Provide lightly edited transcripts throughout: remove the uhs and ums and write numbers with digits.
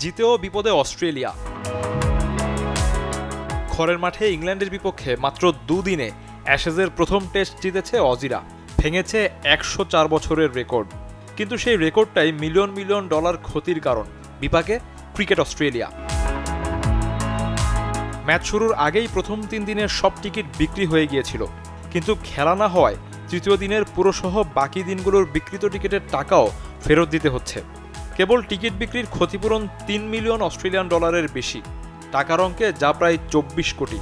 জিতেও বিপদে অস্ট্রেলিয়া। ঘরের মাঠে ইংল্যান্ডের বিপক্ষে মাত্র দুদিনে অ্যাশেজের প্রথম টেস্ট জিতেছে অজিরা, ভেঙেছে ১০৪ বছরের রেকর্ড। কিন্তু সেই রেকর্ডটাই মিলিয়ন মিলিয়ন ডলার ক্ষতির কারণ। বিপাকে ক্রিকেট অস্ট্রেলিয়া। ম্যাচ শুরুর আগেই প্রথম ৩ দিনের সব টিকিট বিক্রি হয়ে গিয়েছিল, কিন্তু খেলা না হওয়ায় তৃতীয় দিনের পুরোসহ বাকি দিনগুলোর বিক্রিত টিকিটের টাকাও ফেরত দিতে হচ্ছে। কেবল টিকিট বিক্রির ক্ষতিপূরণ ৩ মিলিয়ন অস্ট্রেলিয়ান ডলারের বেশি, টাকার অঙ্কে যা প্রায় ২৪ কোটি।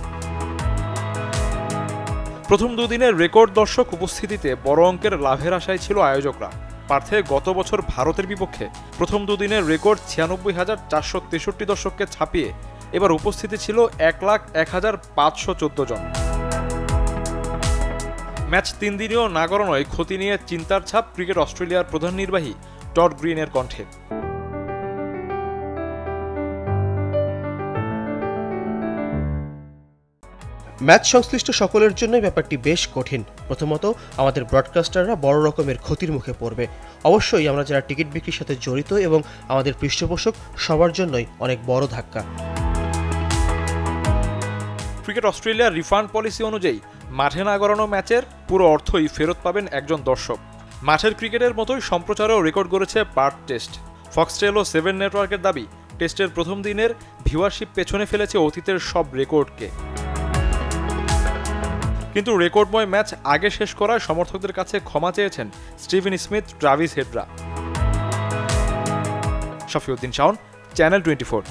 প্রথম দুদিনের রেকর্ড দর্শক উপস্থিতিতে বড় অঙ্কের লাভের আশায় ছিল আয়োজকরা। পার্থে গত বছর ভারতের বিপক্ষে প্রথম দুদিনের রেকর্ড ৯৬,৪৬৩ দর্শককে ছাপিয়ে এবার উপস্থিতি ছিল ১,০১,৫১৪ জন। ম্যাচ ৩ দিনেও না গড়ানোয় ক্ষতি নিয়ে চিন্তার ছাপ ক্রিকেট অস্ট্রেলিয়ার প্রধান নির্বাহী টড গ্রিনের কণ্ঠে। ম্যাচ সংশ্লিষ্ট সকলের জন্যই ব্যাপারটি বেশ কঠিন। প্রথমত, আমাদের ব্রডকাস্টাররা বড় রকমের ক্ষতির মুখে পড়বে। অবশ্যই আমরা যারা টিকিট বিক্রির সাথে জড়িত এবং আমাদের পৃষ্ঠপোষক সবার জন্যই অনেক বড় ধাক্কা। ক্রিকেট অস্ট্রেলিয়ার রিফান্ড পলিসি অনুযায়ী মাঠে না গড়ানো ম্যাচের পুরো অর্থই ফেরত পাবেন একজন দর্শক। মাঠের ক্রিকেটের মতোই সম্প্রচারেও রেকর্ড গড়েছে পার্থ টেস্ট। ফক্সটেল ও 7 নেটওয়ার্কের দাবি, টেস্টের প্রথম দিনের ভিউয়ারশিপ পেছনে ফেলেছে অতীতের সব রেকর্ডকে। কিন্তু রেকর্ডময় ম্যাচ আগে শেষ করায় সমর্থকদের কাছে ক্ষমা চেয়েছেন স্টিভেন স্মিথ, ট্রাভিস হেডরা। শফিউদ্দিন শাওন, চ্যানেল 24।